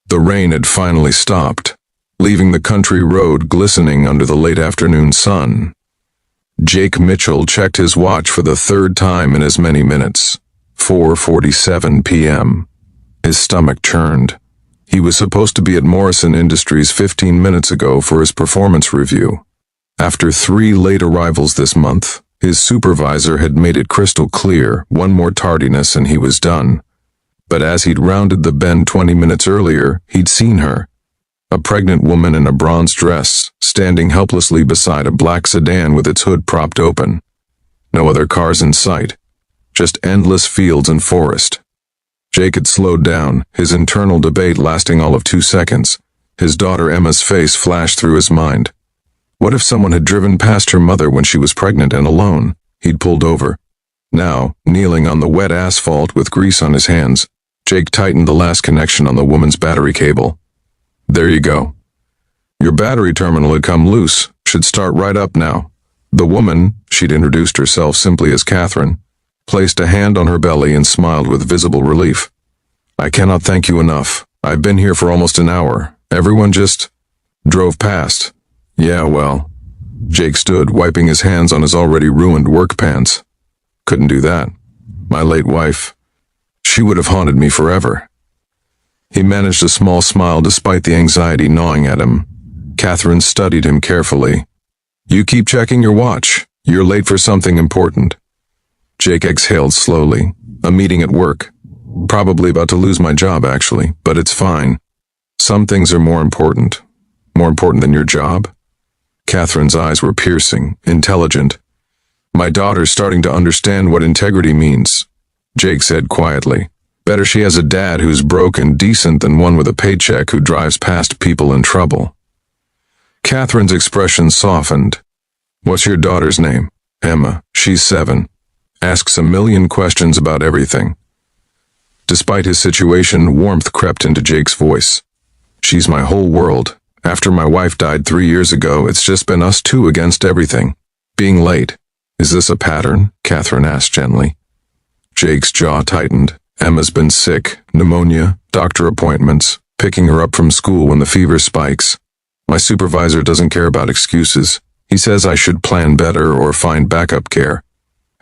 The rain had finally stopped, leaving the country road glistening under the late afternoon sun. Jake Mitchell checked his watch for the third time in as many minutes. 4:47 p.m. His stomach churned. He was supposed to be at Morrison Industries 15 minutes ago for his performance review. After 3 late arrivals this month, his supervisor had made it crystal clear, one more tardiness and he was done. But as he'd rounded the bend 20 minutes earlier, he'd seen her. A pregnant woman in a bronze dress, standing helplessly beside a black sedan with its hood propped open. No other cars in sight, just endless fields and forest. Jake had slowed down, his internal debate lasting all of 2 seconds. His daughter Emma's face flashed through his mind. What if someone had driven past her mother when she was pregnant and alone? He'd pulled over. Now, kneeling on the wet asphalt with grease on his hands, Jake tightened the last connection on the woman's battery cable. There you go. Your battery terminal had come loose. Should start right up now. The woman, she'd introduced herself simply as Catherine, placed a hand on her belly and smiled with visible relief. I cannot thank you enough. I've been here for almost an hour. Everyone just drove past. Yeah, well. Jake stood, wiping his hands on his already ruined work pants. Couldn't do that. My late wife, she would have haunted me forever. He managed a small smile despite the anxiety gnawing at him. Catherine studied him carefully. You keep checking your watch. You're late for something important. Jake exhaled slowly. A meeting at work. Probably about to lose my job, actually, but it's fine. Some things are more important. More important than your job? Catherine's eyes were piercing, intelligent. My daughter's starting to understand what integrity means, Jake said quietly. Better she has a dad who's broke and decent than one with a paycheck who drives past people in trouble. Catherine's expression softened. What's your daughter's name? Emma. She's 7. Asks a million questions about everything. Despite his situation, warmth crept into Jake's voice. She's my whole world. After my wife died 3 years ago, it's just been us two against everything. Being late. Is this a pattern? Catherine asked gently. Jake's jaw tightened. Emma's been sick, pneumonia, doctor appointments, picking her up from school when the fever spikes. My supervisor doesn't care about excuses. He says I should plan better or find backup care.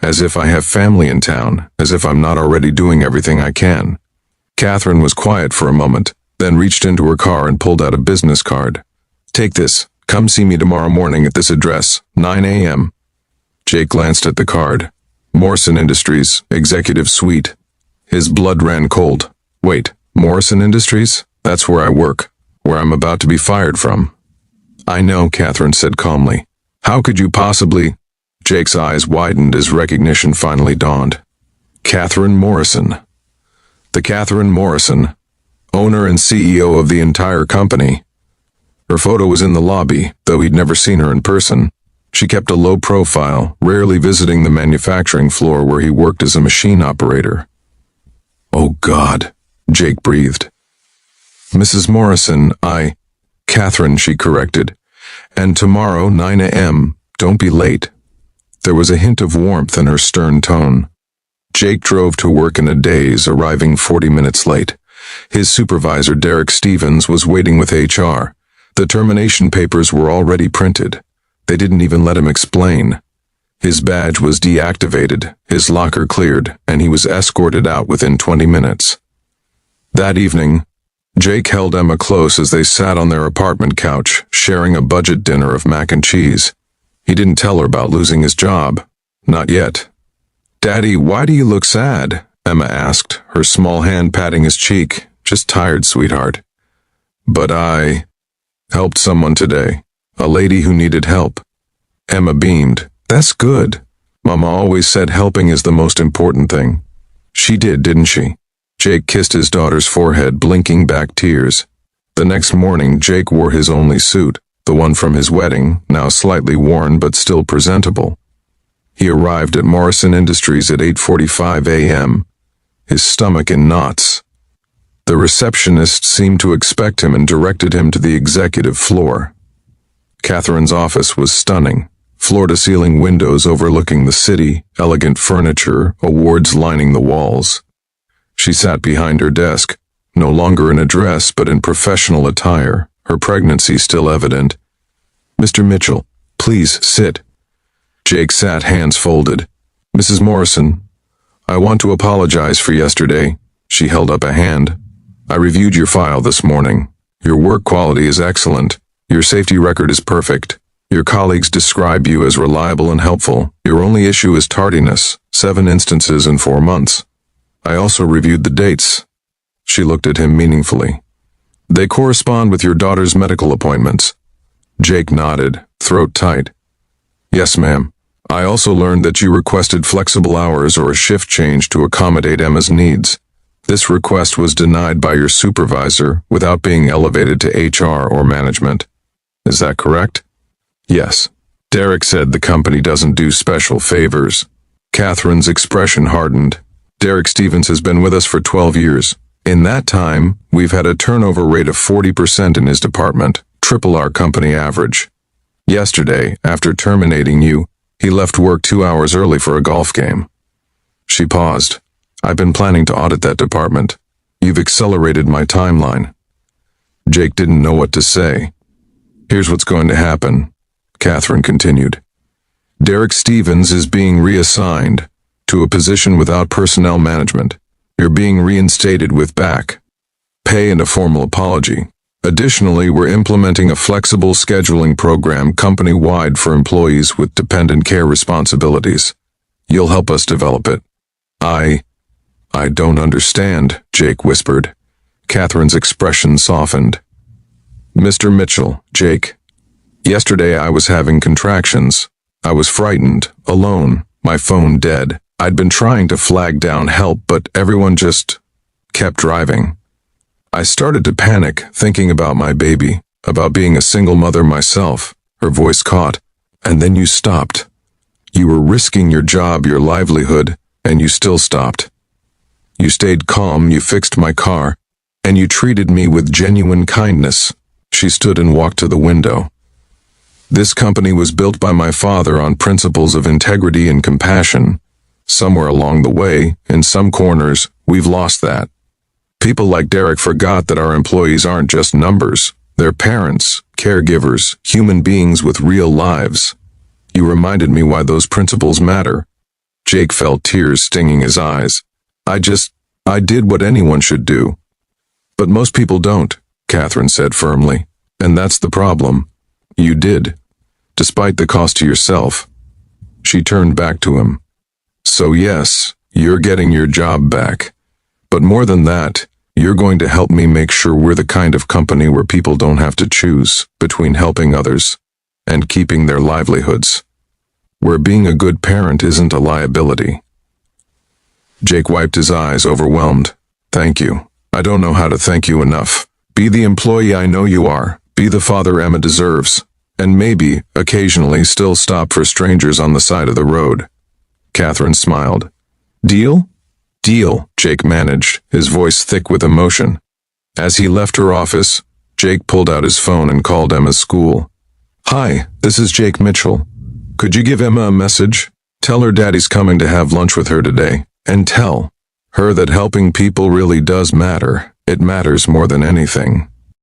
As if I have family in town, as if I'm not already doing everything I can. Catherine was quiet for a moment, then reached into her car and pulled out a business card. Take this. Come see me tomorrow morning at this address, 9 a.m. Jake glanced at the card. Morrison Industries, Executive Suite. His blood ran cold. Wait, Morrison Industries? That's where I work, where I'm about to be fired from. I know, Catherine said calmly. How could you possibly? Jake's eyes widened as recognition finally dawned. Catherine Morrison. The Catherine Morrison, owner and CEO of the entire company. Her photo was in the lobby, though he'd never seen her in person. She kept a low profile, rarely visiting the manufacturing floor where he worked as a machine operator. Oh God, Jake breathed. Mrs. Morrison, Catherine, she corrected. And tomorrow, 9 a.m., don't be late. There was a hint of warmth in her stern tone. Jake drove to work in a daze, arriving 40 minutes late. His supervisor, Derek Stevens, was waiting with HR. The termination papers were already printed. They didn't even let him explain. His badge was deactivated, his locker cleared, and he was escorted out within 20 minutes. That evening, Jake held Emma close as they sat on their apartment couch, sharing a budget dinner of mac and cheese. He didn't tell her about losing his job. Not yet. Daddy, why do you look sad? Emma asked, her small hand patting his cheek. Just tired, sweetheart. But I helped someone today. A lady who needed help. Emma beamed. That's good. Mama always said helping is the most important thing. She did, didn't she? Jake kissed his daughter's forehead, blinking back tears. The next morning, Jake wore his only suit, the one from his wedding, now slightly worn but still presentable. He arrived at Morrison Industries at 8:45 a.m., his stomach in knots. The receptionist seemed to expect him and directed him to the executive floor. Catherine's office was stunning. Floor-to-ceiling windows overlooking the city, elegant furniture, awards lining the walls. She sat behind her desk, no longer in a dress but in professional attire, her pregnancy still evident. "Mr. Mitchell, please sit." Jake sat, hands folded. "Mrs. Morrison, I want to apologize for yesterday." She held up a hand. "I reviewed your file this morning. Your work quality is excellent. Your safety record is perfect. Your colleagues describe you as reliable and helpful. Your only issue is tardiness, 7 instances in 4 months. I also reviewed the dates." She looked at him meaningfully. "They correspond with your daughter's medical appointments." Jake nodded, throat tight. "Yes, ma'am. I also learned that you requested flexible hours or a shift change to accommodate Emma's needs. This request was denied by your supervisor without being elevated to HR or management. Is that correct?" "Yes." Derek said the company doesn't do special favors. Catherine's expression hardened. "Derek Stevens has been with us for 12 years. In that time, we've had a turnover rate of 40% in his department, triple our company average. Yesterday, after terminating you, he left work 2 hours early for a golf game." She paused. "I've been planning to audit that department. You've accelerated my timeline." Jake didn't know what to say. "Here's what's going to happen," Catherine continued. "Derek Stevens is being reassigned to a position without personnel management. You're being reinstated with back pay and a formal apology. Additionally, we're implementing a flexible scheduling program company-wide for employees with dependent care responsibilities. You'll help us develop it." I don't understand," Jake whispered. Catherine's expression softened. "Mr. Mitchell, Jake. Yesterday I was having contractions. I was frightened, alone, my phone dead. I'd been trying to flag down help, but everyone just kept driving. I started to panic, thinking about my baby, about being a single mother myself." Her voice caught. "And then you stopped. You were risking your job, your livelihood, and you still stopped. You stayed calm, you fixed my car, and you treated me with genuine kindness." She stood and walked to the window. "This company was built by my father on principles of integrity and compassion. Somewhere along the way, in some corners, we've lost that. People like Derek forgot that our employees aren't just numbers. They're parents, caregivers, human beings with real lives. You reminded me why those principles matter." Jake felt tears stinging his eyes. I did what anyone should do." "But most people don't," Catherine said firmly. "And that's the problem. You did, despite the cost to yourself." She turned back to him. "So yes, you're getting your job back. But more than that, you're going to help me make sure we're the kind of company where people don't have to choose between helping others and keeping their livelihoods. Where being a good parent isn't a liability." Jake wiped his eyes, overwhelmed. "Thank you. I don't know how to thank you enough. Be the employee I know you are. Be the father Emma deserves. And maybe, occasionally, still stop for strangers on the side of the road." Catherine smiled. "Deal?" "Deal," Jake managed, his voice thick with emotion. As he left her office, Jake pulled out his phone and called Emma's school. "Hi, this is Jake Mitchell. Could you give Emma a message? Tell her Daddy's coming to have lunch with her today. And tell her that helping people really does matter. It matters more than anything."